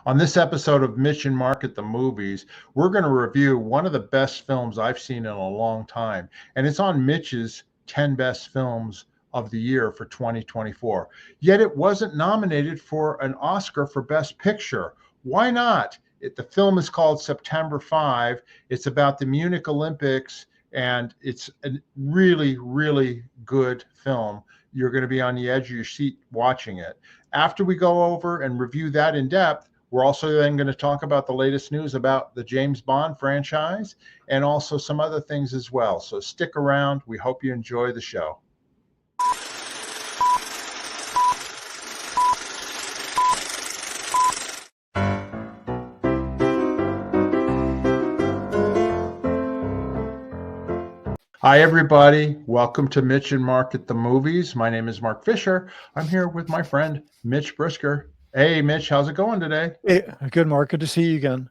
On this episode of Mitch and Mark at the Movies, we're going to review one of the best films I've seen in a long time. And it's on Mitch's 10 best films of the year for 2024. Yet it wasn't nominated for an Oscar for Best Picture. Why not? The film is called September 5. It's about the Munich Olympics, and it's a really, really good film. You're going to be on the edge of your seat watching it. After we go over and review that in depth, we're also then going to talk about the latest news about the James Bond franchise and also some other things as well. So stick around. We hope you enjoy the show. Hi, everybody. Welcome to Mitch and Mark at the Movies. My name is Mark Fisher. I'm here with my friend, Mitch Brisker. Hey, Mitch, how's it going today? Hey, good, Mark. Good to see you again.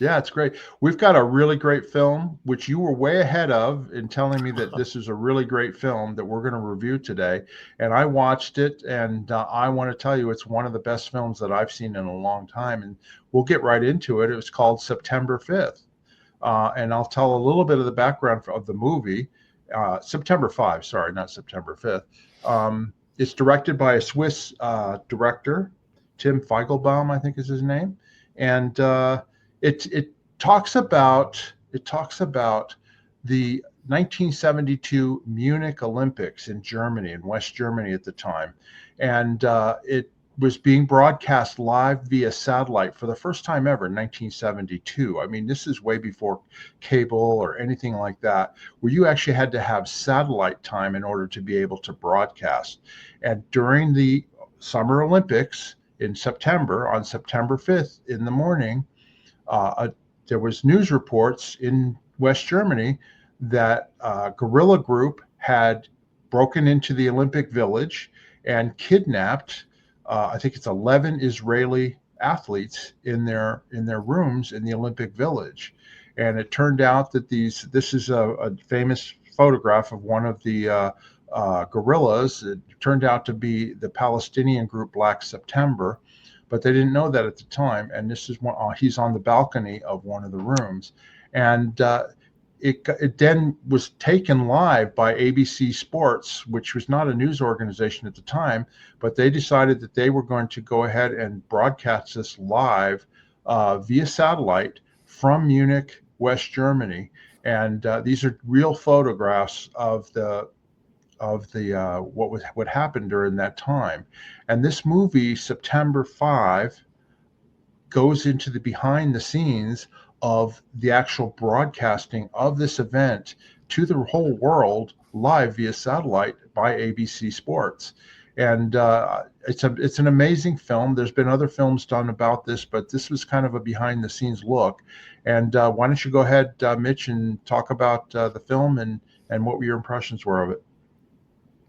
Yeah, it's great. We've got a really great film, which you were way ahead of in telling me that this is a really great film that we're going to review today. And I watched it, and I want to tell you it's one of the best films that I've seen in a long time. And we'll get right into it. It was called September 5th. And I'll tell a little bit of the background of the movie. September 5, sorry, not September 5th. It's directed by a Swiss director, Tim Feigelbaum, I think is his name. And it talks about the 1972 Munich Olympics in Germany, in West Germany at the time. And it was being broadcast live via satellite for the first time ever in 1972. I mean, this is way before cable or anything like that, where you actually had to have satellite time in order to be able to broadcast. And during the Summer Olympics in September, on September 5th in the morning, there was news reports in West Germany that a guerrilla group had broken into the Olympic Village and kidnapped I think it's 11 Israeli athletes in their rooms in the Olympic Village. And it turned out that this is a famous photograph of one of the guerrillas. It turned out to be the Palestinian group Black September, but they didn't know that at the time. And this is he's on the balcony of one of the rooms. And it then was taken live by ABC Sports, which was not a news organization at the time, but they decided that they were going to go ahead and broadcast this live via satellite from Munich, West Germany. And these are real photographs of what happened during that time. And this movie, September 5, goes into the behind the scenes of the actual broadcasting of this event to the whole world live via satellite by ABC Sports. And it's an amazing film. There's been other films done about this, but this was kind of a behind the scenes look. And why don't you go ahead, Mitch, and talk about the film and what your impressions were of it?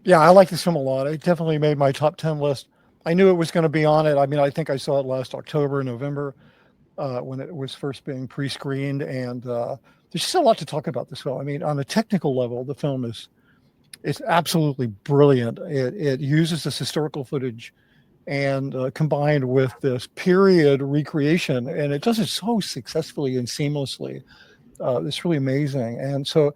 Yeah, I like this film a lot. It definitely made my top 10 list. I knew it was going to be on it. I mean, I think I saw it last October, November, when it was first being pre-screened, and there's just a lot to talk about this film. I mean, on a technical level, the film it's absolutely brilliant. It uses this historical footage and combined with this period recreation, and it does it so successfully and seamlessly. It's really amazing. And so,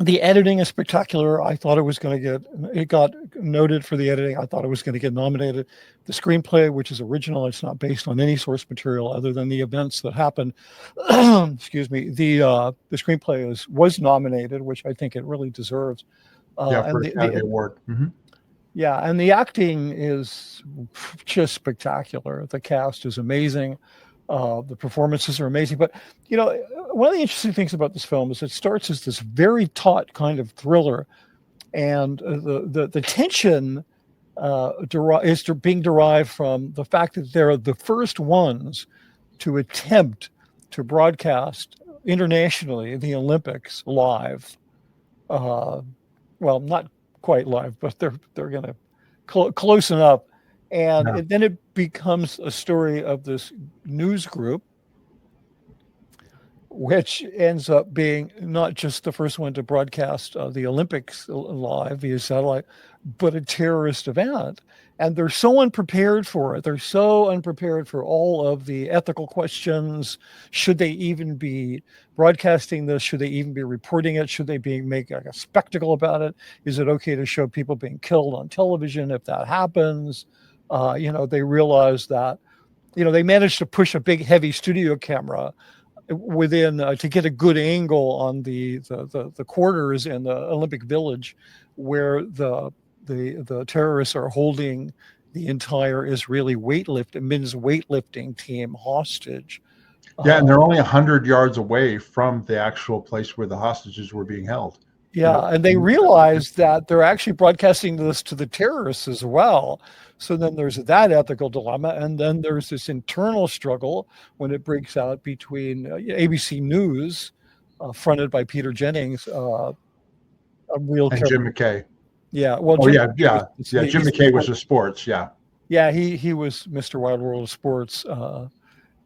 the editing is spectacular. I thought it got noted for the editing. I thought it was going to get nominated. The screenplay, which is original, it's not based on any source material other than the events that happened. Excuse me. The screenplay was nominated, which I think it really deserves. For the Academy Award. Mm-hmm. Yeah, and the acting is just spectacular. The cast is amazing. The performances are amazing. But, one of the interesting things about this film is it starts as this very taut kind of thriller. And the tension is being derived from the fact that they're the first ones to attempt to broadcast internationally the Olympics live. Well, not quite live, but they're going to close enough. And then it becomes a story of this news group, which ends up being not just the first one to broadcast the Olympics live via satellite, but a terrorist event. and they're so unprepared for it. They're so unprepared for all of the ethical questions. Should they even be broadcasting this? Should they even be reporting it? Should they be making a spectacle about it? Is it okay to show people being killed on television if that happens? They realize that, they managed to push a big, heavy studio camera within to get a good angle on the quarters in the Olympic Village, where the terrorists are holding the entire Israeli men's weightlifting team hostage. Yeah, and they're only 100 yards away from the actual place where the hostages were being held. Yeah, and they realize that they're actually broadcasting this to the terrorists as well. So then there's that ethical dilemma, and then there's this internal struggle when it breaks out between ABC News, fronted by Peter Jennings, a real and Jim McKay. Yeah, well, Jim McKay was with sports. Yeah, he was Mr. Wild World of Sports,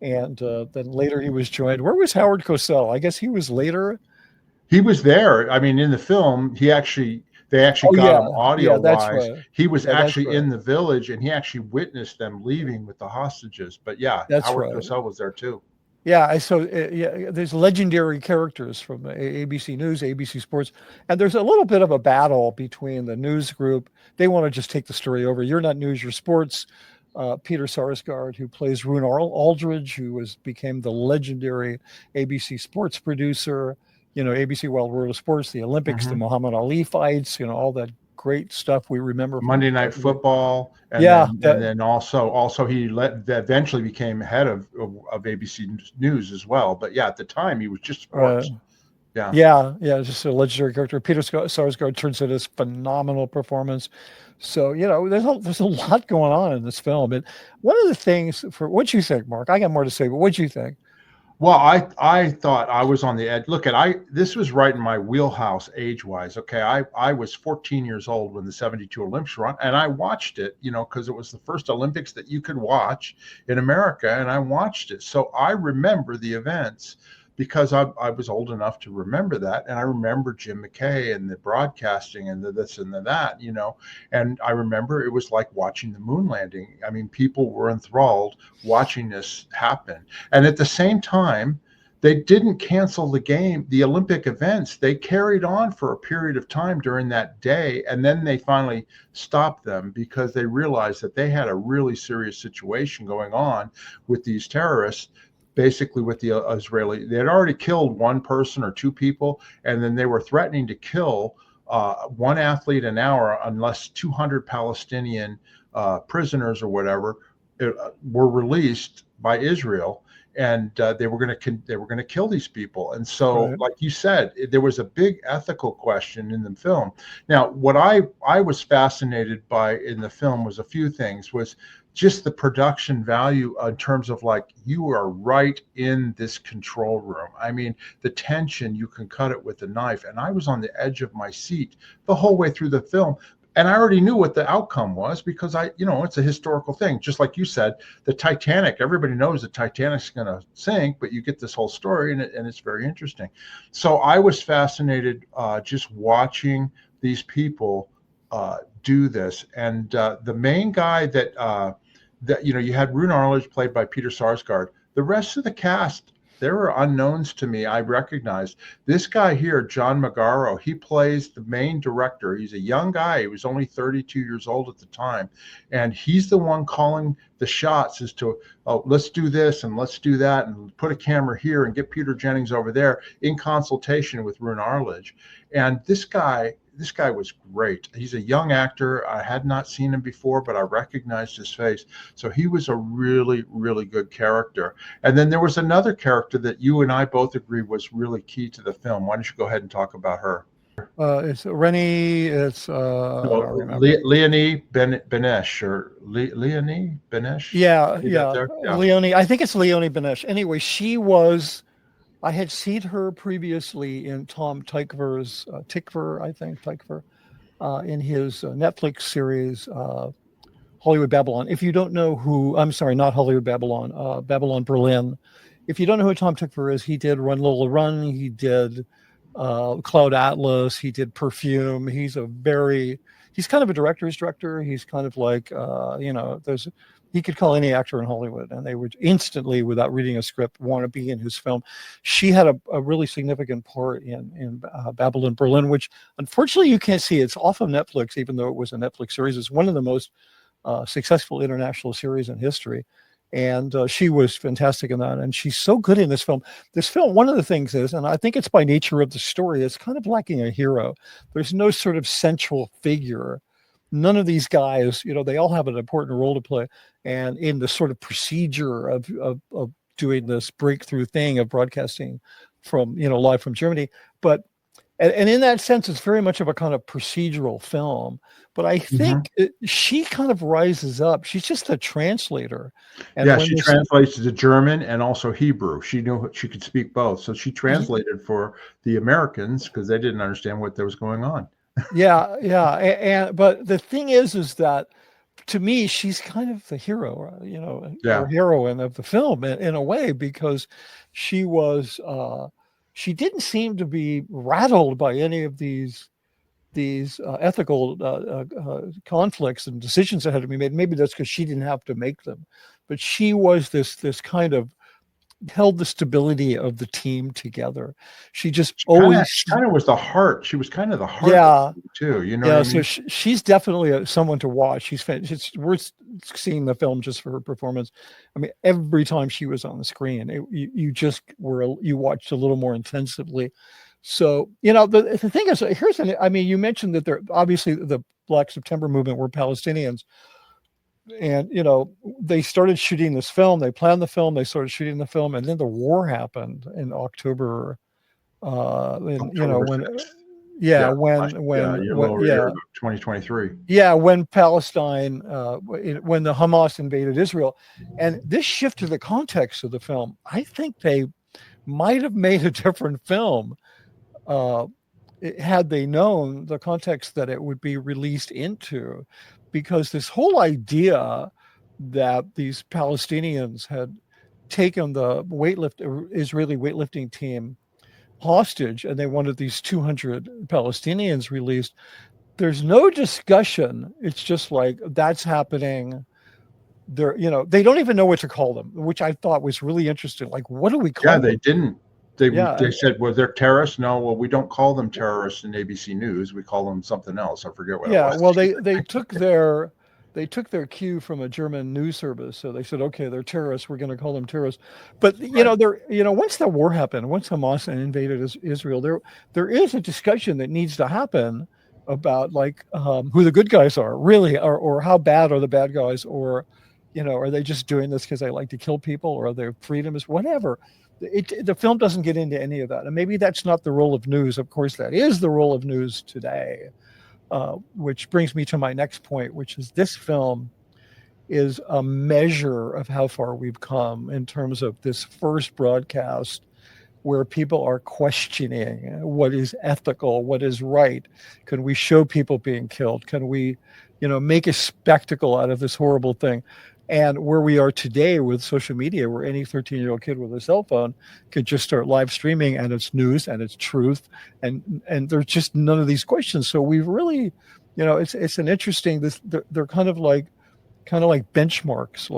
and then later he was joined. Where was Howard Cosell? I guess he was later. He was there. I mean, in the film, they actually got him audio wise. Right. He was actually in the village, and he actually witnessed them leaving with the hostages. But yeah, Howard Cosell was there too. Yeah, so there's legendary characters from ABC News, ABC Sports, and there's a little bit of a battle between the news group. They want to just take the story over. You're not news, you're sports. Peter Sarsgaard, who plays Rune Aldridge, who became the legendary ABC Sports producer. ABC Wild World of Sports, the Olympics, the Muhammad Ali fights, all that great stuff we remember. Monday Night Football. And then also he eventually became head of ABC News as well. But yeah, at the time he was just sports. Just a legendary character. Peter Sarsgaard turns in his phenomenal performance. So, there's a lot going on in this film. And one of the things what you think, Mark, I got more to say, but what you think? Well, I thought I was on the edge. This was right in my wheelhouse age-wise. Okay, I was 14 years old when the 72 Olympics were on, and I watched it, because it was the first Olympics that you could watch in America, and I watched it. So I remember the events because I was old enough to remember that, and I remember Jim McKay and the broadcasting and the this and the that, and I remember it was like watching the moon landing. I mean, people were enthralled watching this happen. And at the same time, they didn't cancel the Olympic events. They carried on for a period of time during that day, and then they finally stopped them because they realized that they had a really serious situation going on with these terrorists. Basically with the Israeli, they had already killed one person or two people, and then they were threatening to kill one athlete an hour unless 200 Palestinian prisoners or whatever were released by Israel, and they were going to kill these people. And so, like you said, there was a big ethical question in the film. Now, what I was fascinated by in the film was a few things. Was just the production value in terms of you are right in this control room. I mean, the tension, you can cut it with a knife. And I was on the edge of my seat the whole way through the film. And I already knew what the outcome was because it's a historical thing. Just like you said, the Titanic, everybody knows the Titanic's going to sink, but you get this whole story and it's very interesting. So I was fascinated just watching these people do this. And the main guy that you had Rune Arledge played by Peter Sarsgaard. The rest of the cast, they were unknowns to me. I recognized this guy here, John Magaro. He plays the main director. He's a young guy. He was only 32 years old at the time. And he's the one calling the shots as to, let's do this and let's do that and put a camera here and get Peter Jennings over there in consultation with Rune Arledge. And this guy was great. He's a young actor. I had not seen him before, but I recognized his face. So he was a really, really good character. And then there was another character that you and I both agree was really key to the film. Why don't you go ahead and talk about her? It's Rennie. It's Leonie Benesch or Leonie Benesch. Yeah. Leonie. I think it's Leonie Benesch. Anyway, I had seen her previously in Tom Tykwer's Tykwer, in his Netflix series Hollywood Babylon. If you don't know I'm sorry, not Hollywood Babylon, Babylon Berlin. If you don't know who Tom Tykwer is, he did Run Lola Run, he did Cloud Atlas, he did Perfume. He's a very he's kind of a director's director. He's kind of like, he could call any actor in Hollywood and they would instantly, without reading a script, want to be in his film. She had a really significant part in Babylon Berlin, which unfortunately you can't see. It's off of Netflix, even though it was a Netflix series. It's one of the most successful international series in history. And she was fantastic in that. And she's so good in this film. This film, one of the things is, and I think it's by nature of the story, it's kind of lacking a hero. There's no sort of central figure. None of these guys, they all have an important role to play. And in the sort of procedure of doing this breakthrough thing of broadcasting from, live from Germany. But and in that sense, it's very much of a kind of procedural film. But I think she kind of rises up. She's just a translator. And she translates to German and also Hebrew. She knew she could speak both. So she translated for the Americans because they didn't understand what was going on. Yeah. But the thing is that to me, she's kind of the hero, or heroine of the film in a way, because she was, she didn't seem to be rattled by any of these ethical conflicts and decisions that had to be made. Maybe that's because she didn't have to make them, but she was this kind of held the stability of the team together. She always kind of was the heart. She was kind of the heart too. So she's definitely someone to watch. It's worth seeing the film just for her performance. I mean, every time she was on the screen, you watched a little more intensively. So, the thing is, you mentioned that there obviously the Black September movement were Palestinians. And, they started shooting this film, they planned the film, they started shooting the film, and then the war happened in October. When 2023. Yeah, when Palestine, when the Hamas invaded Israel. And this shifted the context of the film. I think they might have made a different film had they known the context that it would be released into. Because this whole idea that these Palestinians had taken the Israeli weightlifting team hostage and they wanted these 200 Palestinians released, there's no discussion. It's just like, that's happening. They don't even know what to call them, which I thought was really interesting. Like, what do we call them? They didn't. They said, well, they're terrorists. No, well, we don't call them terrorists in ABC News. We call them something else. I forget what it was. Well, they took their cue from a German news service. So they said, okay, they're terrorists. We're going to call them terrorists. But once the war happened, once Hamas invaded Israel, there is a discussion that needs to happen about who the good guys are really, or how bad are the bad guys, or are they just doing this because they like to kill people, or are they freedomists, whatever. The film doesn't get into any of that. And maybe that's not the role of news. Of course, that is the role of news today, which brings me to my next point, which is this film is a measure of how far we've come in terms of this first broadcast where people are questioning what is ethical, what is right. Can we show people being killed? Can we, make a spectacle out of this horrible thing? And where we are today with social media, where any 13-year-old kid with a cell phone could just start live streaming, and it's news and it's truth, and there's just none of these questions. So we've really, it's an interesting. They're kind of like benchmarks.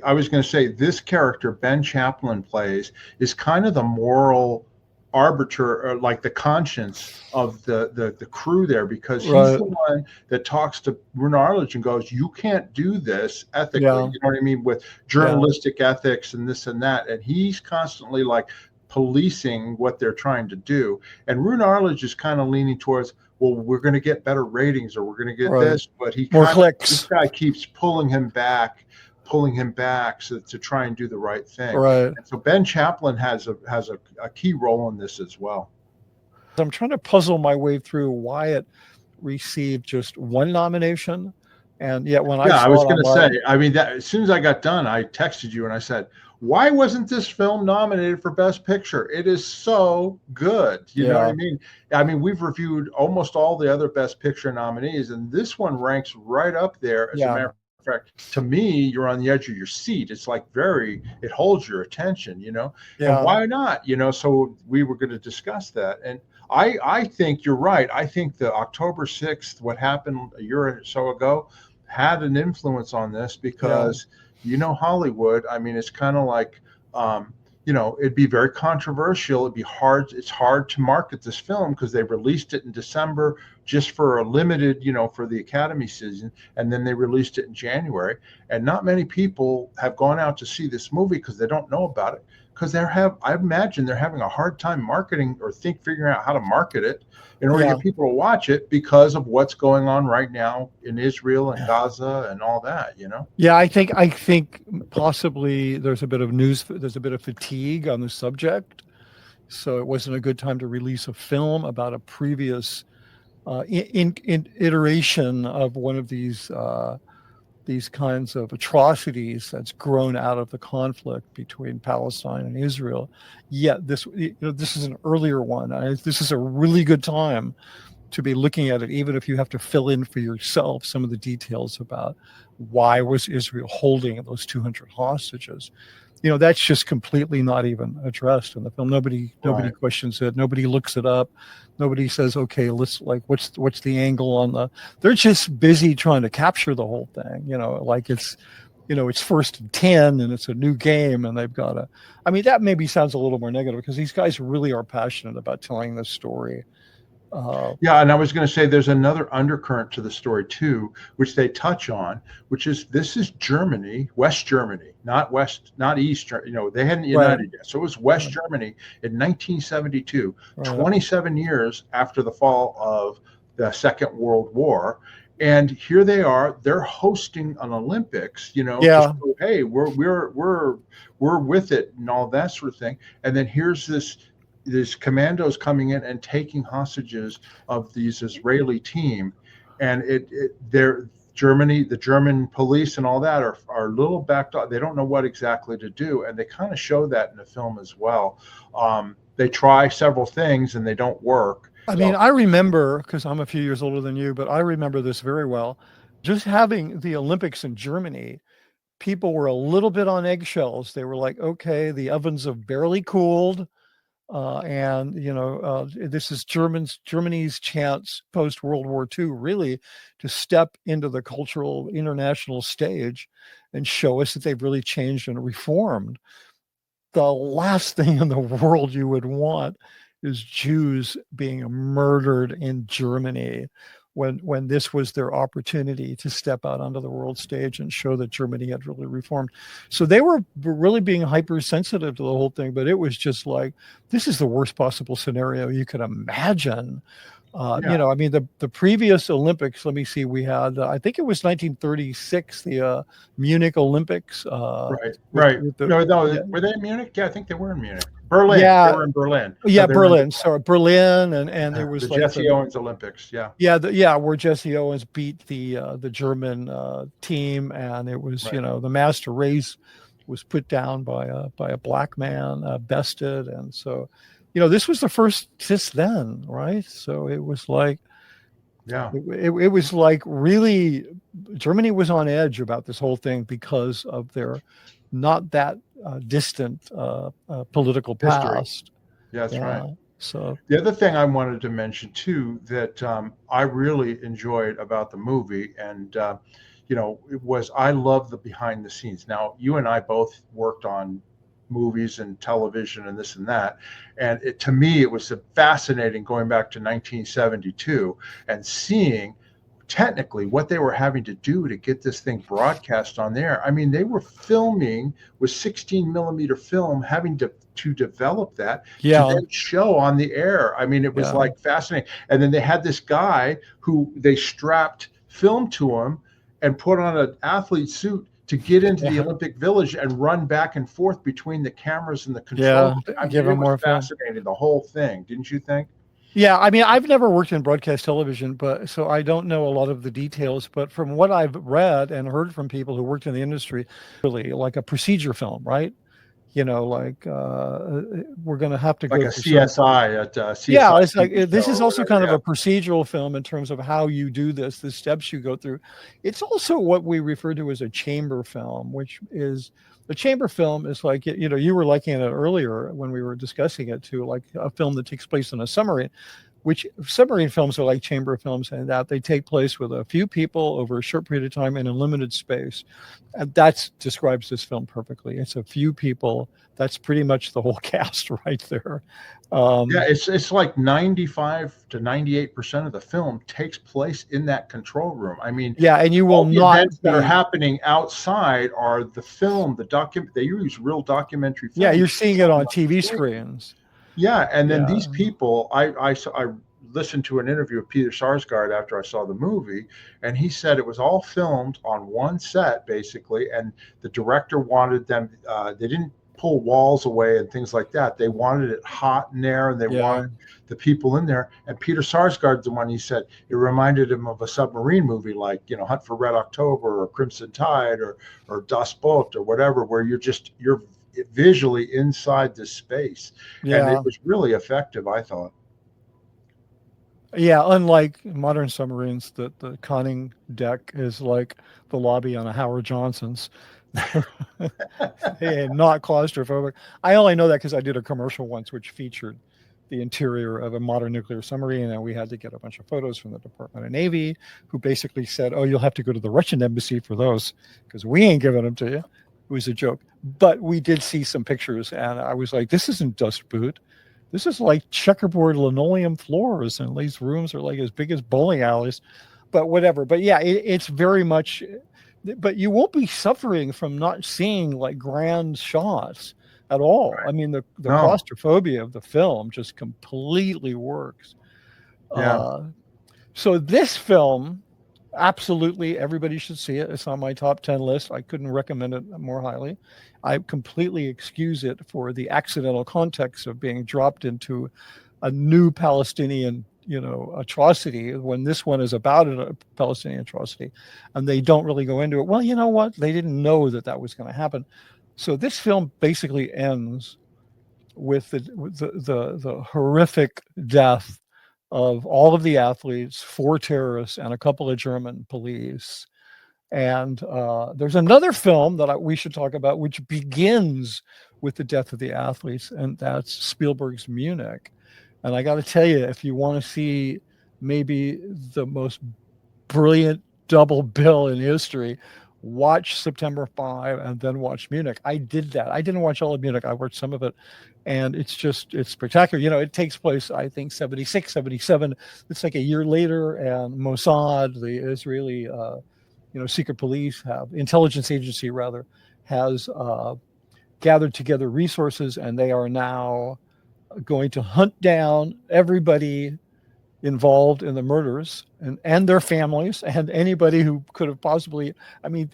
I was going to say this character Ben Chaplin plays is kind of the moral arbiter, or like the conscience of the crew there, because he's the one that talks to Rune Arledge and goes, you can't do this ethically, you know what I mean, with journalistic ethics and this and that, and he's constantly like policing what they're trying to do. And Rune Arledge is kind of leaning towards, well, we're going to get better ratings, or we're going to get this, but this guy keeps pulling him back to try and do the right thing. Right. And so Ben Chaplin has a key role in this as well. I'm trying to puzzle my way through why it received just one nomination. And yet I was going to say, I mean, that as soon as I got done, I texted you and I said, why wasn't this film nominated for Best Picture? It is so good. You know what I mean? I mean, we've reviewed almost all the other Best Picture nominees, and this one ranks right up there. As a matter of fact, to me, you're on the edge of your seat. It's like it holds your attention, and why not? So we were going to discuss that. And I think you're right. I think the October 6th, what happened a year or so ago, had an influence on this Yeah. because, Hollywood, I mean, it's kind of like, it'd be very controversial. It'd be hard. It's hard to market this film because they released it in December just for a limited, for the Academy season. And then they released it in January. And not many people have gone out to see this movie because they don't know about it. Because I imagine they're having a hard time marketing or figuring out how to market it in order to Yeah. get people to watch it because of what's going on right now in Israel and Gaza and all that. Yeah, I think possibly there's a bit of fatigue on the subject, so it wasn't a good time to release a film about a previous in iteration of one of these kinds of atrocities that's grown out of the conflict between Palestine and Israel. Yet this is an earlier one. This is a really good time to be looking at it, even if you have to fill in for yourself some of the details about why was Israel holding those 200 hostages. That's just completely not even addressed in the film. Nobody Right. questions it. Nobody looks it up. Nobody says, okay, let's what's the angle on the. They're just busy trying to capture the whole thing. Like it's first and 10 and it's a new game and they've got to. I mean, that maybe sounds a little more negative because these guys really are passionate about telling this story. Yeah, and I was going to say there's another undercurrent to the story too, which they touch on, which is this is Germany, West Germany, not East. They hadn't Right. united yet, so it was West Right. Germany in 1972, Right. 27 years after the fall of the Second World War. And here they are; they're hosting an Olympics, to Yeah. show, hey, we're with it and all that sort of thing. And then here's this commandos coming in and taking hostages of these Israeli team, and they're Germany, the German police and all that are a little backed up. They don't know what exactly to do, and they kind of show that in the film as well. They try several things and they don't work. I mean, So I remember, because I'm a few years older than you, but I remember this very well. Just having the Olympics in Germany, people were a little bit on eggshells. They were like, okay, the ovens have barely cooled. And this is Germany's chance post World War II, really, to step into the cultural international stage and show us that they've really changed and reformed. The last thing in the world you would want is Jews being murdered in Germany when this was their opportunity to step out onto the world stage and show that Germany had really reformed. So they were really being hypersensitive to the whole thing, but it was just like, this is the worst possible scenario you could imagine. yeah, I mean, the previous Olympics, let me see, we had, I think it was 1936, the Munich Olympics. right. With the, No, yeah, were they in Munich? Yeah, I think they were in Munich. Berlin. They yeah, were in Berlin. No, yeah, they were in Berlin. Sorry, Berlin, and there the was like Jesse Owens Olympics. Yeah, where Jesse Owens beat the German team, and it was right. the master race was put down by a black man, bested, and so this was the first since then, right? So it was like Yeah. it was like really Germany was on edge about this whole thing because of their not that distant political History. was. Yeah, that's right. So The other thing I wanted to mention too that I really enjoyed about the movie, and it was I love the behind the scenes. Now, you and I both worked on movies and television and this and that, and to me it was fascinating going back to 1972 and seeing technically what they were having to do to get this thing broadcast on there. I mean, they were filming with 16 millimeter film, having to develop that to yeah, then show on the air. I mean, it was yeah, like fascinating. And then they had this guy who they strapped film to him and put on an athlete suit to get into the yeah, Olympic Village and run back and forth between the cameras and the control. yeah. I mean, Give it them was more film. fascinating, the whole thing, didn't you think? Yeah, I mean, I've never worked in broadcast television, but so I don't know a lot of the details. But from what I've read and heard from people who worked in the industry, really like a procedure film, right? like we're going to have to Like go a through certain. CSI at Yeah, CSI it's like TV show this is or also whatever. kind of Yeah. a procedural film in terms of how you do this, the steps you go through. It's also what we refer to as a chamber film, which is the chamber film is like, you were liking it earlier when we were discussing it too, like a film that takes place in a submarine, which submarine films are like chamber films and that they take place with a few people over a short period of time in a limited space. And that describes this film perfectly. It's a few people. That's pretty much the whole cast right there. Yeah, it's like 95 to 98% of the film takes place in that control room. I mean, Yeah, and you will all the not events that are be. happening outside are the film, the document. They use real documentary Yeah, film. you're seeing it on TV screens. Yeah, and then Yeah, these people, I listened to an interview with Peter Sarsgaard after I saw the movie, and he said it was all filmed on one set basically, and the director wanted them. They didn't pull walls away and things like that. They wanted it hot in there, and they yeah, wanted the people in there. And Peter Sarsgaard's the one, he said it reminded him of a submarine movie like Hunt for Red October or Crimson Tide or Das Boot or whatever, where you're visually inside this space, and it yeah, was really effective, I thought. yeah. Unlike modern submarines, the conning deck is like the lobby on a Howard Johnson's. And not claustrophobic. I only know that because I did a commercial once which featured the interior of a modern nuclear submarine, and we had to get a bunch of photos from the Department of Navy, who basically said, "Oh, you'll have to go to the Russian embassy for those because we ain't giving them to you." It was a joke, but we did see some pictures, and I was like, "This isn't Dust Boot. This is like checkerboard linoleum floors, and these rooms are like as big as bowling alleys." But whatever. But yeah, it's very much. But you won't be suffering from not seeing like grand shots at all. I mean, the No, claustrophobia of the film just completely works. yeah, Uh, so this film, absolutely, everybody should see it. It's on my top 10 list. I couldn't recommend it more highly. I completely excuse it for the accidental context of being dropped into a new Palestinian, atrocity when this one is about a Palestinian atrocity, and they don't really go into it. Well, you know what? They didn't know that was going to happen. So this film basically ends with the horrific death of all of the athletes, 4 terrorists, and a couple of German police. And there's another film that we should talk about, which begins with the death of the athletes, and that's Spielberg's Munich. And I got to tell you, if you want to see maybe the most brilliant double bill in history, watch September 5 and then watch Munich. I did that. I didn't watch all of Munich. I watched some of it. And it's spectacular. It takes place, I think, 76, 77. It's like a year later. And Mossad, the Israeli, secret police intelligence agency rather, has gathered together resources, and they are now going to hunt down everybody involved in the murders and their families and anybody who could have possibly. I mean,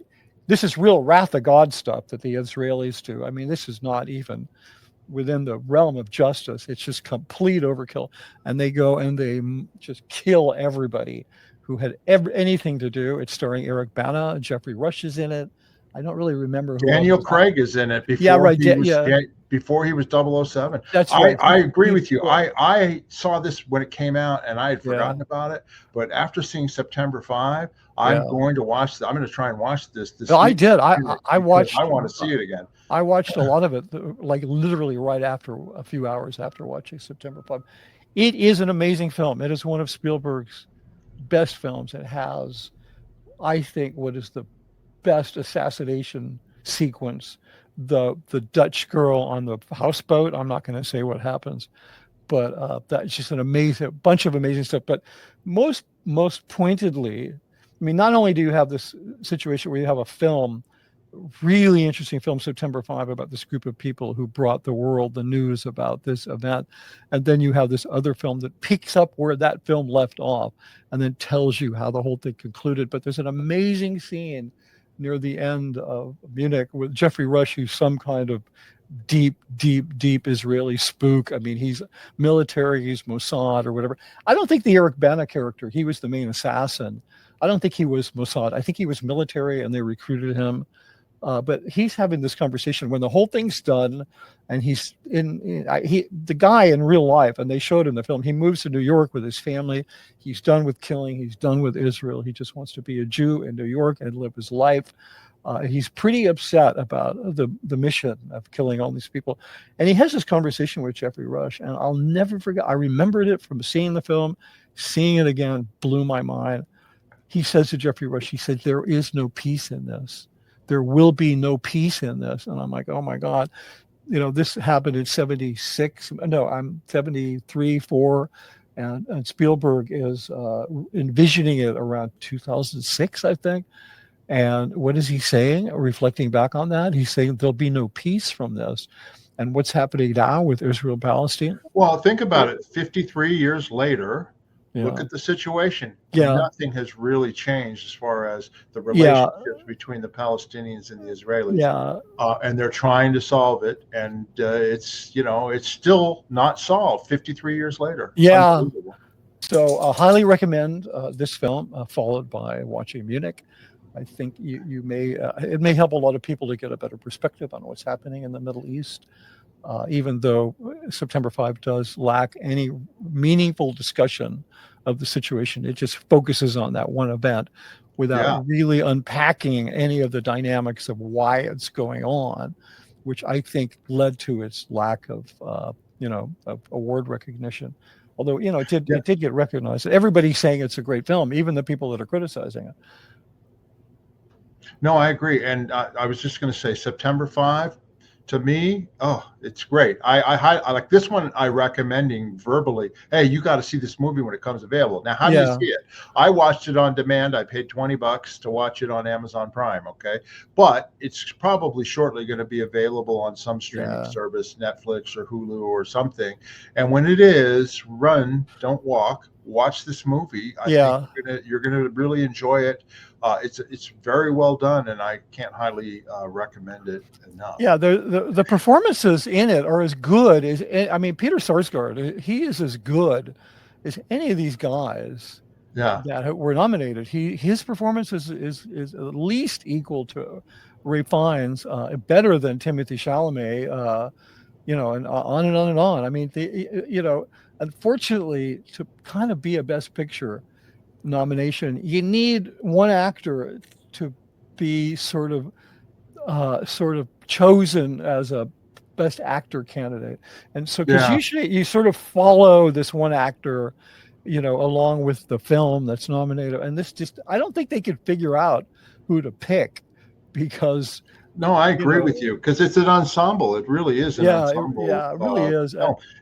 this is real wrath of God stuff that the Israelis do. I mean, this is not even within the realm of justice. It's just complete overkill. And they go and they just kill everybody who had anything to do. It's starring Eric Bana. Jeffrey Rush is in it. I don't really remember who else Daniel is on it. Craig is in it Yeah, before right. he was Yeah, before he was 007. that's I, right. I agree with you. Yeah, I saw this when it came out and I had yeah, forgotten about it. But after seeing September 5, yeah. I'm going to watch. I'm going to try and watch this No, I week did. I because I watched. want to see it again. I watched a lot of it, like literally right after a few hours after watching September 5. It is an amazing film. It is one of Spielberg's best films. It has, I think, what is the best assassination sequence. The Dutch girl on the houseboat. I'm not going to say what happens, but that's just an amazing bunch of amazing stuff. But most pointedly, I mean, not only do you have this situation where you have a film, really interesting film, September 5, about this group of people who brought the world the news about this event. And then you have this other film that picks up where that film left off and then tells you how the whole thing concluded. But there's an amazing scene near the end of Munich with Jeffrey Rush, who's some kind of deep Israeli spook. I mean, he's military, he's Mossad or whatever. I don't think the Eric Bana character, he was the main assassin. I don't think he was Mossad. I think he was military and they recruited him. But he's having this conversation when the whole thing's done, and he's the guy in real life, and they showed in the film, he moves to New York with his family. He's done with killing. He's done with Israel. He just wants to be a Jew in New York and live his life. He's pretty upset about the mission of killing all these people. And he has this conversation with Jeffrey Rush, and I'll never forget. I remembered it from seeing the film. Seeing it again blew my mind. He says to Jeffrey Rush, he said, "There is no peace in this. There will be no peace in this." And I'm like, oh my God, this happened in 76. No, I'm 73, 4. And Spielberg is envisioning it around 2006, I think. And what is he saying? Reflecting back on that, he's saying there'll be no peace from this. And what's happening now with Israel Palestine? Well, think about it. 53 years later, look at the situation. Nothing has really changed as far as the relationships between the Palestinians and the Israelis. And they're trying to solve it, and it's still not solved 53 years later. So I highly recommend this film, followed by watching Munich. I think you may it may help a lot of people to get a better perspective on what's happening in the Middle East. Even though September 5 does lack any meaningful discussion of the situation, it just focuses on that one event without really unpacking any of the dynamics of why it's going on, which I think led to its lack of, of award recognition. Although, it did get recognized. Everybody's saying it's a great film, even the people that are criticizing it. No, I agree. And I was just going to say September 5. To me, it's great. I like this one. I recommending verbally. Hey, you got to see this movie when it comes available. Now, how do you see it? I watched it on demand. I paid $20 to watch it on Amazon Prime. Okay, but it's probably shortly going to be available on some streaming service, Netflix or Hulu or something. And when it is, run, don't walk. Watch this movie. I think you're gonna really enjoy it. It's very well done, and I can't highly recommend it enough. Yeah, the performances in it are as good as Peter Sarsgaard. He is as good as any of these guys that were nominated. His performance is at least equal to Ralph Fiennes, better than Timothée Chalamet. And on and on and on. I mean, unfortunately, to kind of be a Best Picture nomination, you need one actor to be sort of chosen as a Best Actor candidate. And so, because usually you sort of follow this one actor, along with the film that's nominated. And this I don't think they could figure out who to pick, because no, I agree with you, because it's an ensemble. It really is an ensemble. It really is.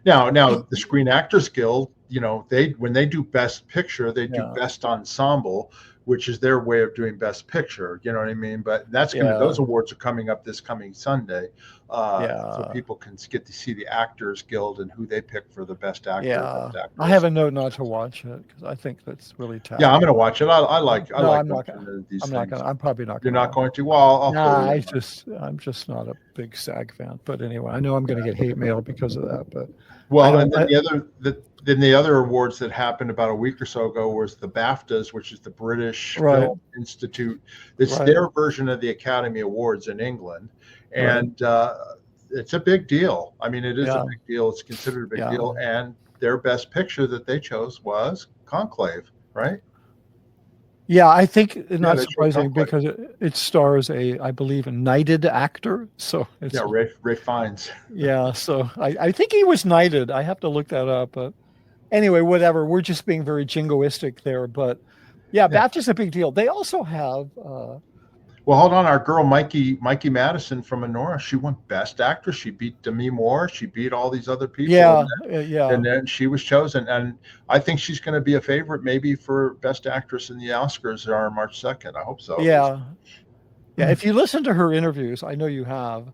Now, the Screen Actors Guild, when they do Best Picture, they do Best Ensemble, which is their way of doing Best Picture. You know what I mean? But those awards are coming up this coming Sunday, so people can get to see the Actors Guild and who they pick for the Best Actor. Yeah, I have a note not to watch it because I think that's really tough. Yeah, I'm going to watch it. I like. I'm not going. I'm probably not. You're not going to. Well, I'm just not a big SAG fan. But anyway, I know I'm going to get hate mail because of that. But then the other awards that happened about a week or so ago was the BAFTAs, which is the British Film Institute. It's their version of the Academy Awards in England, and it's a big deal. I mean, it is a big deal. It's considered a big deal, and their Best Picture that they chose was Conclave, right? Yeah, I think not surprising because it stars I believe, a knighted actor. So it's Ralph Fiennes. Yeah, so I think he was knighted. I have to look that up, but anyway, whatever. We're just being very jingoistic there, but BAFTA's a big deal. They also have. Well, hold on. Our girl Mikey Madison from Honora, she won Best Actress. She beat Demi Moore. She beat all these other people. And then she was chosen, and I think she's going to be a favorite maybe for Best Actress in the Oscars on March 2nd. I hope so. Yeah. If you listen to her interviews, I know you have.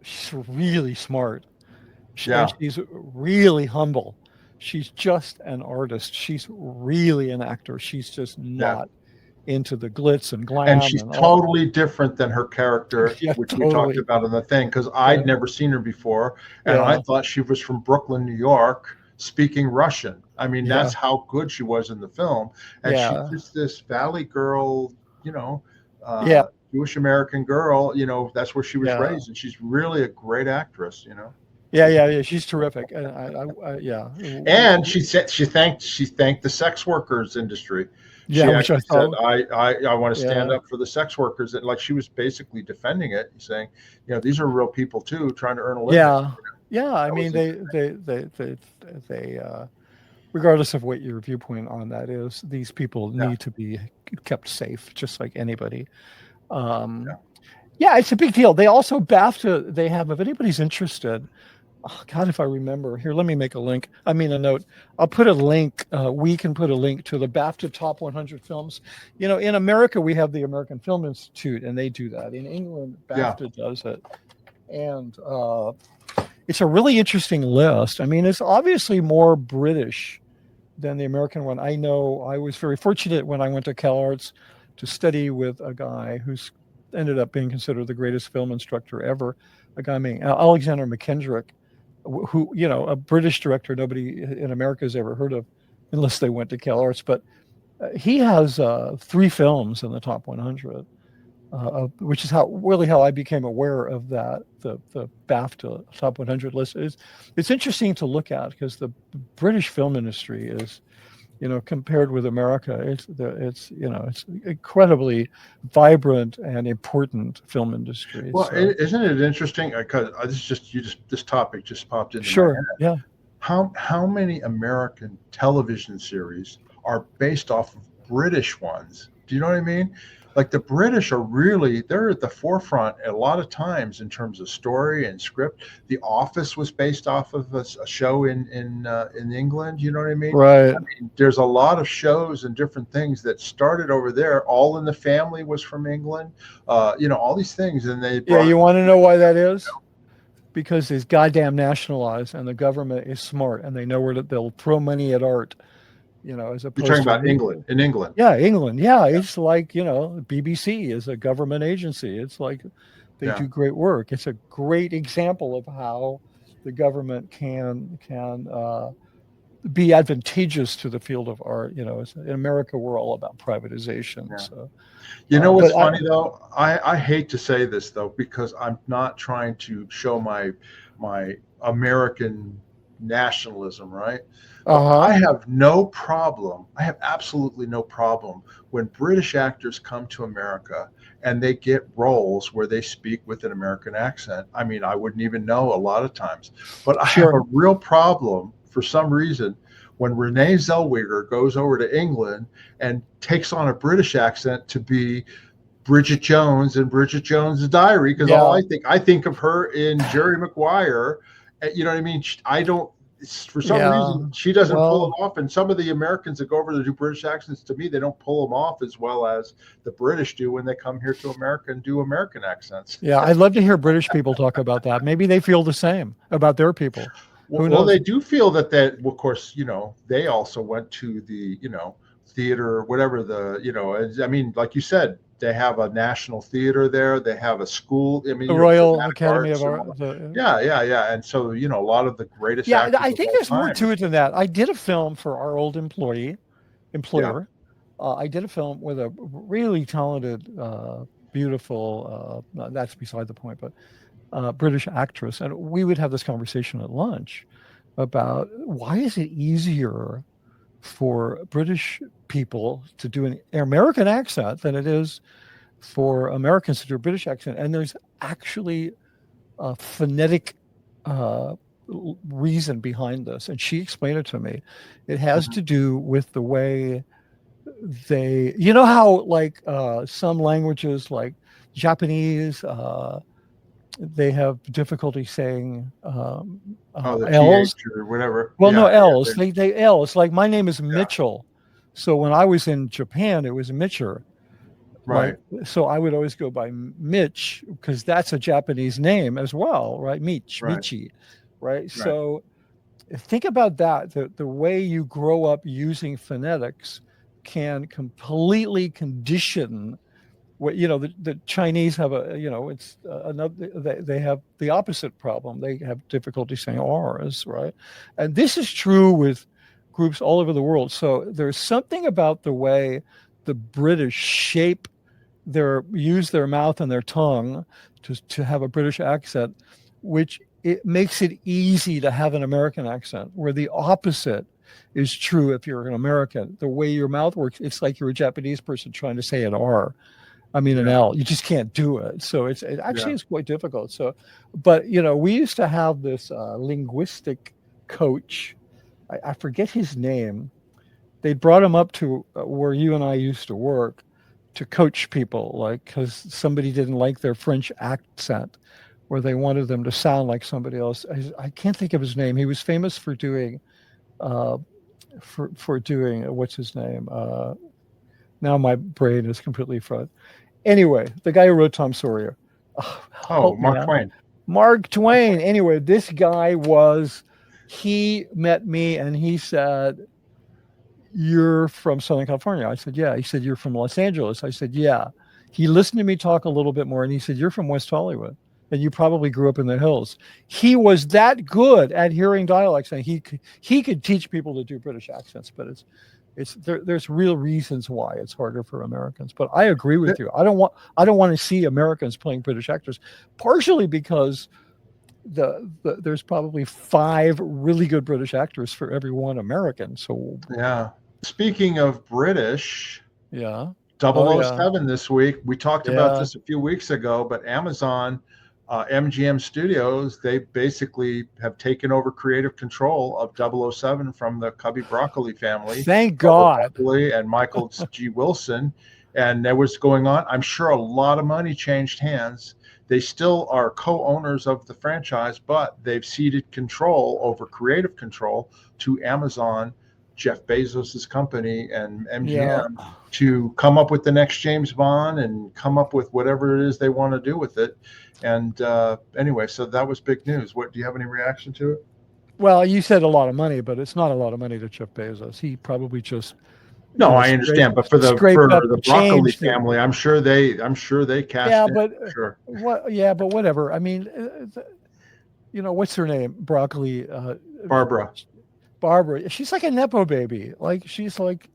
She's really smart. She's really humble. She's just an artist. She's really an actor. She's just not into the glitz and glam. And she's totally different than her character, which we talked about in the thing, because I'd never seen her before. And I thought she was from Brooklyn, New York, speaking Russian. I mean, that's how good she was in the film. And she's just this valley girl, Jewish American girl, that's where she was Yeah. raised, and she's really a great actress. Yeah. She's terrific. And yeah. And she thanked the sex workers industry. Yeah, She which I actually said, thought, I want to stand yeah. up for the sex workers. And like she was basically defending it, saying, these are real people too, trying to earn a living. Yeah. Yeah. I That mean, was they regardless of what your viewpoint on that is, these people yeah, need to be kept safe, just like anybody. Um, yeah. yeah, it's a big deal. They also BAFTA, they have, if anybody's interested, oh God, if I remember here, let me make a link. I mean, a note. I'll put a link. We can put a link to the BAFTA top 100 films. In America, we have the American Film Institute, and they do that. In England, BAFTA does it. And it's a really interesting list. I mean, it's obviously more British than the American one. I know I was very fortunate when I went to CalArts to study with a guy who's ended up being considered the greatest film instructor ever, a guy named Alexander McKendrick, who, a British director nobody in America has ever heard of unless they went to CalArts. But he has 3 films in the top 100. Which is how I became aware of that, the BAFTA top 100 list. It's interesting to look at because the British film industry is, compared with America, it's incredibly vibrant and important film industry. Well, So. isn't it interesting? Because this topic just popped into my Sure, head. yeah. How many American television series are based off of British ones? Do you know what I mean? Like the British they're at the forefront a lot of times in terms of story and script. The Office was based off of a show in England. You know what I mean? Right. There's a lot of shows and different things that started over there. All in the Family was from England. All these things, and they Yeah, brought you want to know why that is? Because it's goddamn nationalized, and the government is smart, and they know where they'll throw money at art. As You're opposed talking to about England. In England. Yeah, England. Yeah, it's like, BBC is a government agency. It's like they do great work. It's a great example of how the government can be advantageous to the field of art. In America, we're all about privatization. Yeah. So, What's funny though? I hate to say this though, because I'm not trying to show my American nationalism, right? But I have no problem. I have absolutely no problem when British actors come to America and they get roles where they speak with an American accent. I mean, I wouldn't even know a lot of times, but I have a real problem for some reason when Renee Zellweger goes over to England and takes on a British accent to be Bridget Jones in Bridget Jones' Diary, because all I think of her in Jerry Maguire. You know what I mean? I don't. For some reason, she doesn't pull it off. And some of the Americans that go over to do British accents, to me, they don't pull them off as well as the British do when they come here to America and do American accents. Yeah, I'd love to hear British people talk about that. Maybe they feel the same about their people. Well, they do feel that, of course, they also went to the, theater, whatever I mean, like you said, they have a national theater there. They have a school. I mean, the Royal Academy of Art. Yeah. And so, a lot of the greatest. Yeah, I think there's more to it than that. I did a film for our old employer. I did a film with a really talented, beautiful, that's beside the point, but British actress. And we would have this conversation at lunch about why is it easier for British people to do an American accent than it is for Americans to do a British accent. And there's actually a phonetic reason behind this. And she explained it to me. It has to do with the way they, how like some languages like Japanese, they have difficulty saying L's or whatever. Well, no L's. They L's. Like my name is Mitchell, so when I was in Japan, it was Mitcher. Right. So I would always go by Mitch because that's a Japanese name as well, right? Michi, right? So think about that. The way you grow up using phonetics can completely condition what the Chinese have it's another. They have the opposite problem. They have difficulty saying R's, right? And this is true with groups all over the world. So there's something about the way the British shape use their mouth and their tongue to have a British accent, which it makes it easy to have an American accent, where the opposite is true if you're an American. The way your mouth works, it's like you're a Japanese person trying to say an R. I mean, an L. You just can't do it. So it actually is quite difficult. So, but we used to have this linguistic coach. I forget his name. They brought him up to where you and I used to work to coach people, like, because somebody didn't like their French accent, where they wanted them to sound like somebody else. I can't think of his name. He was famous for doing, what's his name? Now my brain is completely fried. Anyway, the guy who wrote Tom Sawyer. Mark Twain. Mark Twain. Anyway, this guy he met me and he said, "You're from Southern California." I said, "Yeah." He said, "You're from Los Angeles." I said, "Yeah." He listened to me talk a little bit more and he said, "You're from West Hollywood and you probably grew up in the hills." He was that good at hearing dialects, and he could teach people to do British accents, but there's real reasons why it's harder for Americans. But I agree with you. I don't want to see Americans playing British actors, partially because there's probably 5 really good British actors for every one American. So speaking of British, 007 this week. We talked about this a few weeks ago, but Amazon, MGM Studios, they basically have taken over creative control of 007 from the Cubby Broccoli family. Thank God. Broccoli and Michael G. Wilson. And that was going on. I'm sure a lot of money changed hands. They still are co-owners of the franchise, but they've ceded control over creative control to Amazon, Jeff Bezos's company, and MGM to come up with the next James Bond and come up with whatever it is they want to do with it. And anyway, so that was big news. Do you have any reaction to it? Well, you said a lot of money, but it's not a lot of money to Jeff Bezos. He probably just I understand, but for the Broccoli family, I'm sure they cashed in. But whatever. I mean, what's her name? Broccoli. Barbara. She's like a nepo baby. Like, she's like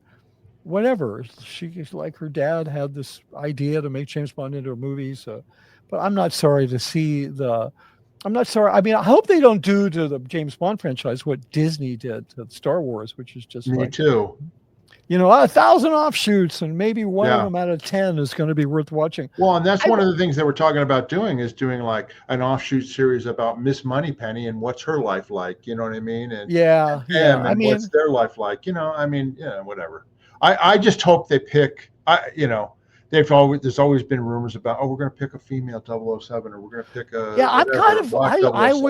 whatever. She's like, her dad had this idea to make James Bond into a movie. So, but I'm not sorry to see I'm not sorry. I mean, I hope they don't do to the James Bond franchise what Disney did to Star Wars, which is just me too. 1,000 offshoots, and maybe one of them out of 10 is going to be worth watching. Well, and that's one of the things that we're talking about doing like an offshoot series about Miss Moneypenny and what's her life like. You know what I mean? And and what's their life like? Whatever. I just hope they pick. There's always been rumors about, we're going to pick a female 007, or we're going to pick a I'm kind of I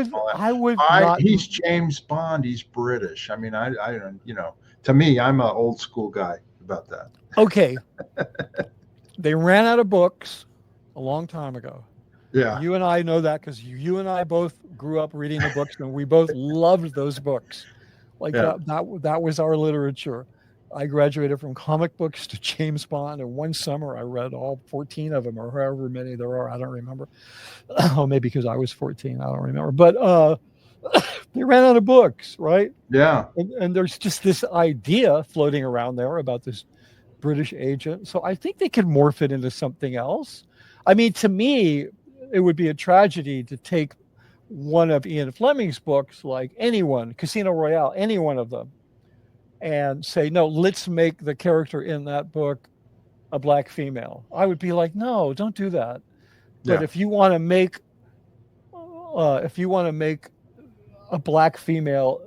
would not. He's James Bond. He's British. I mean, I don't. To me, I'm an old school guy about that. Okay. They ran out of books a long time ago. Yeah. You and I know that because you and I both grew up reading the books, and we both loved those books. That was our literature. I graduated from comic books to James Bond, and one summer I read all 14 of them, or however many there are. I don't remember. Maybe because I was 14. I don't remember. But they ran out of books, right? Yeah. And there's just this idea floating around there about this British agent. So I think they could morph it into something else. I mean, to me, it would be a tragedy to take one of Ian Fleming's books, like Casino Royale, any one of them, and say, no, let's make the character in that book a black female. I would be like, no, don't do that. But if you want to make a black female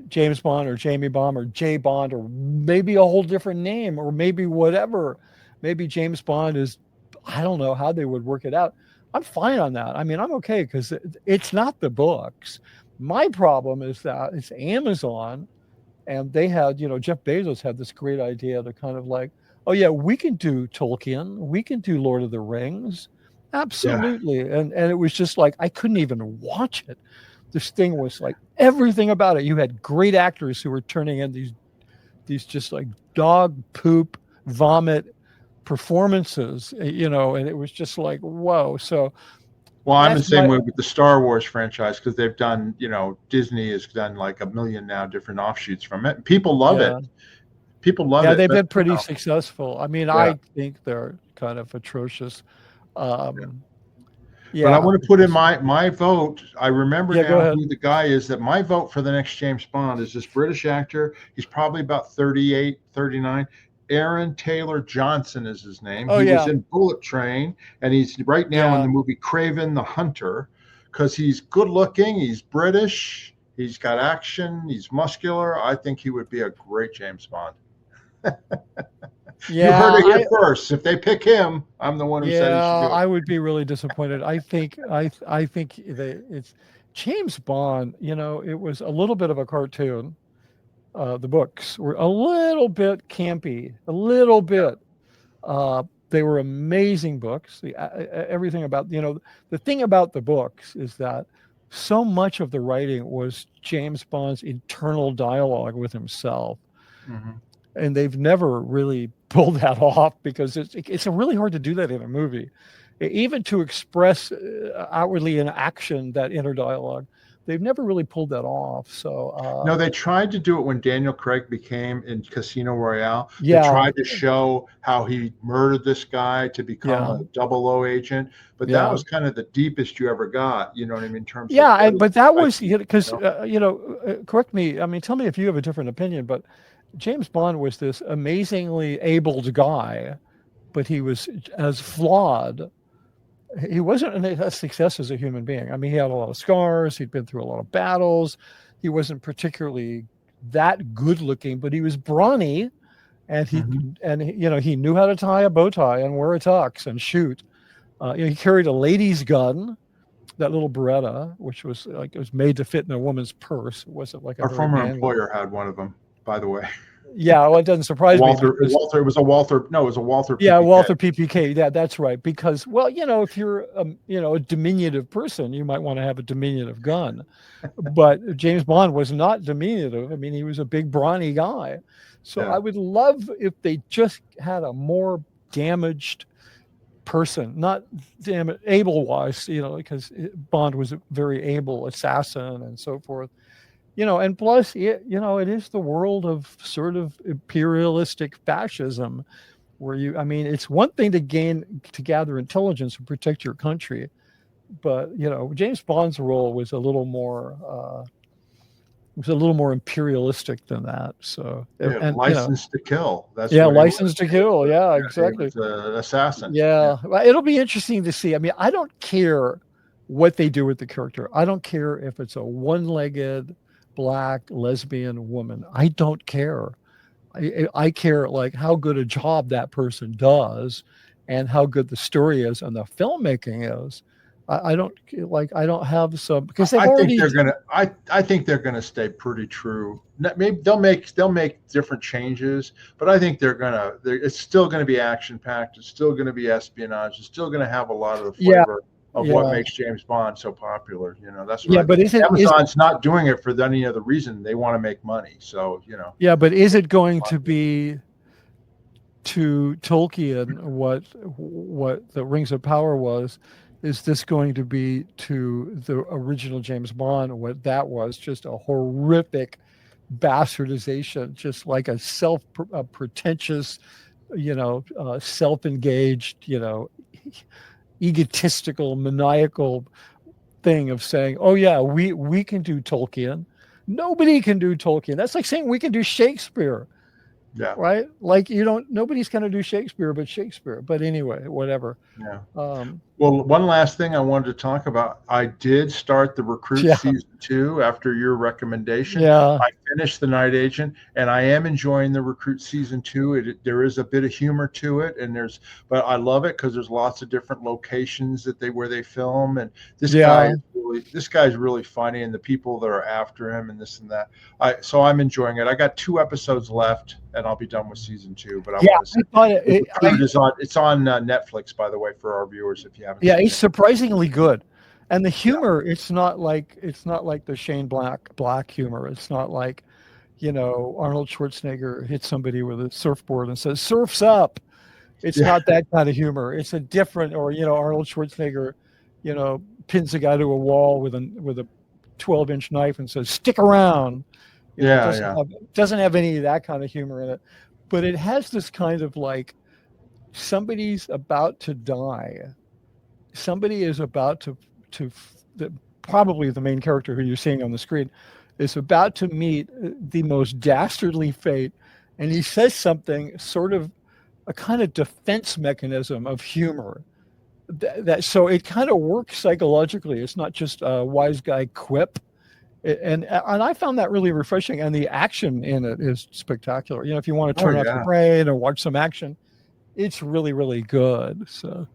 James Bond or Jamie Bond or J Bond, or maybe a whole different name, or maybe whatever, maybe James Bond is, I don't know how they would work it out. I'm fine on that. I mean, I'm okay, because it's not the books. My problem is that it's Amazon, and they had, Jeff Bezos had this great idea to kind of like, oh yeah, we can do Tolkien, we can do Lord of the Rings, absolutely. And it was just like, I couldn't even watch it. This thing was like, everything about it. You had great actors who were turning in these just like dog poop, vomit performances, and it was just like, whoa. So, well, I'm the same way with the Star Wars franchise, because they've done, Disney has done like 1 million now different offshoots from it. People love it. People love it. Yeah, they've been pretty successful. I mean, I think they're kind of atrocious. Um, But I yeah, want to put in my vote. I remember yeah. Go now ahead. who the guy is that my vote for the next James Bond is this British actor. He's probably about 38, 39. Aaron Taylor Johnson is his name. Oh He was yeah, in Bullet Train, and he's right now in yeah, the movie Craven the Hunter because he's good looking, he's British, he's got action, he's muscular. I think he would be a great James Bond. You yeah. heard it here I first. If they pick him, I'm the one who said Yeah, he should do it. I would be really disappointed. I think that it's James Bond. You know, it was a little bit of a cartoon. The books were a little bit campy, a little bit. They were amazing books. Everything about the thing about the books is that so much of the writing was James Bond's internal dialogue with himself, Mhm. and they've never really pulled that off because it's really hard to do that in a movie, even to express outwardly in action that inner dialogue. They've never really pulled that off. So No, they tried to do it when Daniel Craig became in Casino Royale. They yeah, tried to show how he murdered this guy to become yeah, a double O agent, but that yeah, was kind of the deepest you ever got. You know what I mean? In terms of yeah. what And is but that like, was because correct me. I mean, tell me if you have a different opinion. But James Bond was this amazingly abled guy, but he was as flawed. He wasn't a success as a human being. I mean, he had a lot of scars. He'd been through a lot of battles. He wasn't particularly that good looking, but he was brawny, and Mhm. he knew how to tie a bow tie and wear a tux and shoot. He carried a lady's gun, that little Beretta, which was like it was made to fit in a woman's purse. It wasn't like a Our very former manly. employer had one of them, by the way. Yeah, well, it doesn't surprise me because It was a Walther. No, it was a Walther yeah, PPK. Walther PPK. Yeah, that's right. Because, well, if you're a diminutive person, you might want to have a diminutive gun. But James Bond was not diminutive. I mean, he was a big, brawny guy. So Yeah. I would love if they just had a more damaged person, not damn able wise, because Bond was a very able assassin and so forth. And plus, it is the world of sort of imperialistic fascism where I mean, it's one thing to gather intelligence and protect your country, but James Bond's role was a little more imperialistic than that. So, Yeah, and License to Kill. That's yeah, what he was. license to kill. Yeah, He exactly. was an assassin. Yeah. Yeah, well, it'll be interesting to see. I mean, I don't care what they do with the character. I don't care if it's a one-legged black lesbian woman. I don't care. I care like how good a job that person does and how good the story is and the filmmaking is. I don't I don't have some because they've I think already they're gonna. I think they're gonna stay pretty true. Maybe they'll make different changes, but I think it's still gonna be action packed. It's still gonna be espionage. It's still gonna have a lot of the yeah, flavor of what yeah, makes James Bond so popular. That's what yeah, I but think. is Amazon's not doing it for any other reason. They want to make money. So yeah, but is it going to be to Tolkien what the Rings of Power was? Is this going to be to the original James Bond what that was? Just a horrific bastardization, just like a pretentious, self-engaged, egotistical, maniacal thing of saying, "Oh yeah, we can do Tolkien. Nobody can do Tolkien." That's like saying we can do Shakespeare, yeah, right? Like nobody's going to do Shakespeare but Shakespeare. But anyway, whatever. yeah. Um, Well, one last thing I wanted to talk about. I did start the Recruit yeah, season 2 after your recommendation. yeah, I finished The Night Agent, and I am enjoying the Recruit season 2. There is a bit of humor to it, but I love it because there's lots of different locations where they film, and yeah. this guy's really funny, and the people that are after him, and this and that. So I'm enjoying it. I got 2 episodes left, and I'll be done with season 2. But I Yeah, want to say I thought the Recruit is on. It's on Netflix, by the way, for our viewers if you haven't yeah, seen it's it. surprisingly good. And the Yeah. humor, it's not like the Shane Black humor. It's not like, Arnold Schwarzenegger hits somebody with a surfboard and says, "Surf's up." It's Yeah. not that kind of humor. It's a different, or Arnold Schwarzenegger, pins a guy to a wall with a 12-inch knife and says, "Stick around." It Yeah. doesn't have any of that kind of humor in it. But it has this kind of like somebody's about to die. Somebody is about probably the main character who you're seeing on the screen is about to meet the most dastardly fate. And he says something sort of a kind of defense mechanism of humor so it kind of works psychologically. It's not just a wise guy quip. And I found that really refreshing. And the action in it is spectacular. If you want to turn off your brain and watch some action, it's really, really good. So,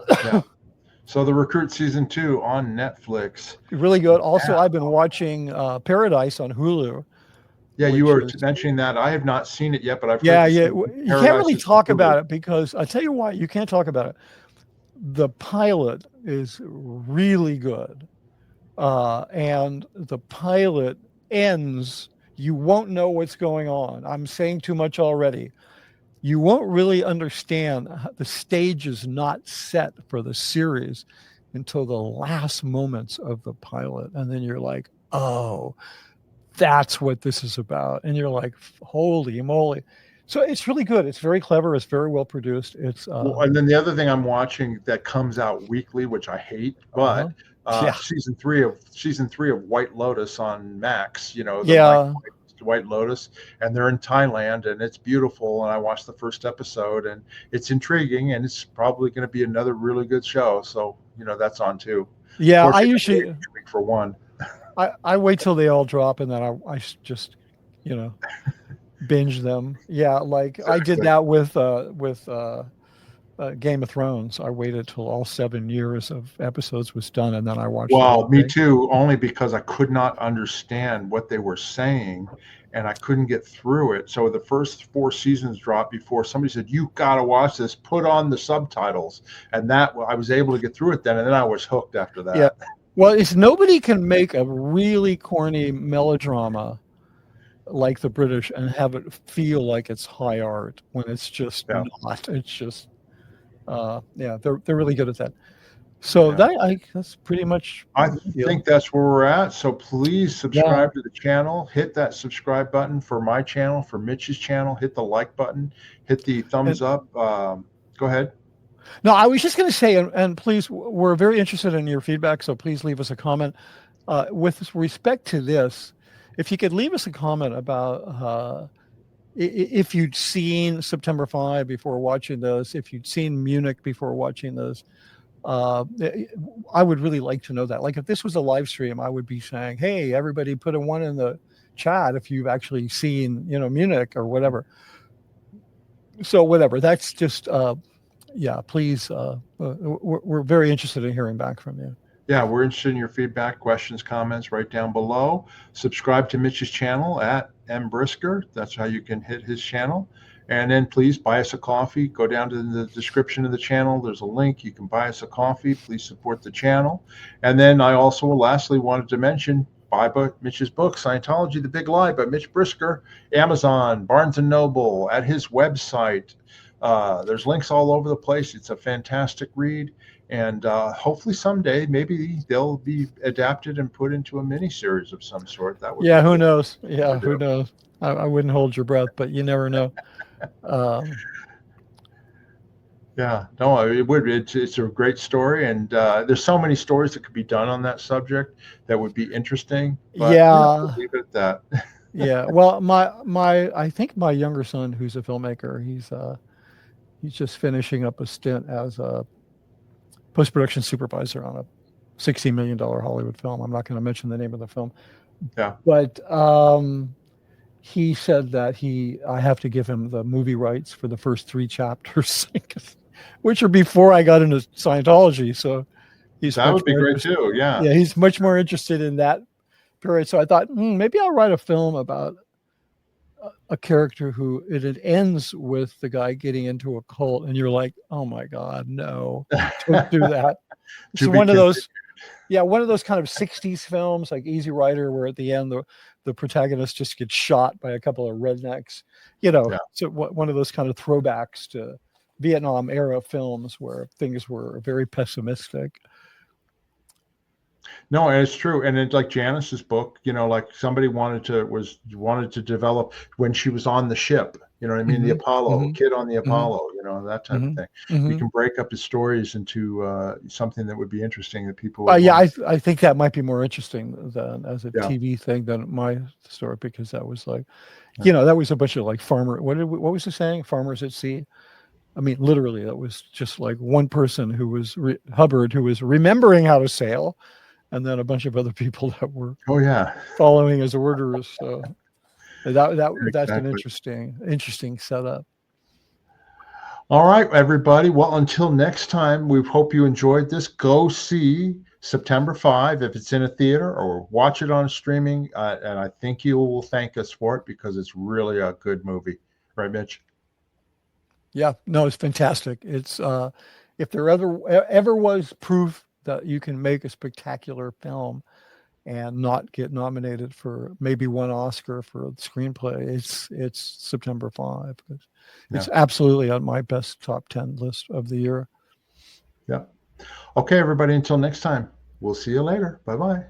yeah. So The Recruit season 2 on Netflix. Really good. Also, I've been watching Paradise on Hulu. Yeah, you were mentioning that. I have not seen it yet, but I've heard you can't really talk about it because I'll tell you why you can't talk about it. The pilot is really good, and the pilot ends. You won't know what's going on. I'm saying too much already. You won't really understand the stage is not set for the series until the last moments of the pilot. And then you're like, oh, that's what this is about. And you're like, holy moly. So it's really good. It's very clever. It's very well produced. It's and then the other thing I'm watching that comes out weekly, which I hate, but season three of White Lotus on Max, White Lotus, and they're in Thailand, and it's beautiful. And I watched the first episode, and it's intriguing, and it's probably going to be another really good show. So that's on too. Yeah, I usually for one. I wait till they all drop, and then I just binge them. Yeah, like I did that with Game of Thrones. I waited till all 7 years of episodes was done, and then I watched. Well, me too, only because I could not understand what they were saying, and I couldn't get through it. So the first 4 seasons dropped before somebody said, "You got to watch this. Put on the subtitles," and that I was able to get through it then, and then I was hooked after that. Yeah. Well, nobody can make a really corny melodrama like the British and have it feel like it's high art when it's just not. It's just, they're really good at that. So that's pretty much. I think that's where we're at. So please subscribe to the channel. Hit that subscribe button for my channel, for Mitch's channel. Hit the like button. Hit the thumbs up. Go ahead. No, I was just going to say, and please, we're very interested in your feedback, so please leave us a comment. With respect to this, if you could leave us a comment about if you'd seen September 5 before watching this, if you'd seen Munich before watching this, I would really like to know that. Like if this was a live stream, I would be saying, hey, everybody put a 1 in the chat if you've actually seen, Munich or whatever. So whatever, that's just... please. We're very interested in hearing back from you. Yeah, we're interested in your feedback, questions, comments right down below. Subscribe to Mitch's channel at M. Brisker. That's how you can hit his channel. And then please buy us a coffee. Go down to the description of the channel. There's a link. You can buy us a coffee. Please support the channel. And then I also lastly wanted to mention, buy Mitch's book, Scientology, The Big Lie by Mitch Brisker, Amazon, Barnes & Noble, at his website. There's links all over the place. It's a fantastic read, and hopefully someday maybe they'll be adapted and put into a mini series of some sort. That would who knows? Yeah, who knows? I wouldn't hold your breath, but you never know. Yeah, no, it would. It's a great story, and there's so many stories that could be done on that subject that would be interesting. But, we'll leave it at that. Yeah. Well, I think my younger son, who's a filmmaker, he's just finishing up a stint as a post-production supervisor on a $60 million Hollywood film. I'm not going to mention the name of the film. Yeah. But he said that I have to give him the movie rights for the first 3 chapters, which are before I got into Scientology. So that would be great too. Yeah. Yeah. He's much more interested in that period. So I thought maybe I'll write a film about a character who it ends with the guy getting into a cult, and you're like, oh my God, no, don't do that. It's one of those kind of 60s films like Easy Rider, where at the end the protagonist just gets shot by a couple of rednecks, So one of those kind of throwbacks to Vietnam era films where things were very pessimistic. No, and it's true. And it's like Janice's book, like somebody wanted to develop when she was on the ship, You know what I mean? The Apollo, hmm Kid on the hmm Apollo, you know, that type of hmm thing. We hmm can break up the stories into something that would be interesting that people would Yeah, want. I think that might be more interesting than as a Yeah, TV thing than my story, because that was like, yeah. that was a bunch of like farmer. What was the saying? Farmers at sea. I mean, literally, that was just like one person who was Hubbard, who was remembering how to sail, and then a bunch of other people that were Oh yeah, following his orders. So that's an exactly. interesting setup. All right, everybody. Well, until next time, we hope you enjoyed this. Go see September 5 if it's in a theater, or watch it on streaming. And I think you will thank us for it, because it's really a good movie. Right, Mitch? Yeah, no, it's fantastic. It's if there ever was proof that you can make a spectacular film and not get nominated for maybe one Oscar for the screenplay, it's September 5. Yeah. It's absolutely on my best top 10 list of the year. Yeah. Okay, everybody. Until next time, we'll see you later. Bye bye.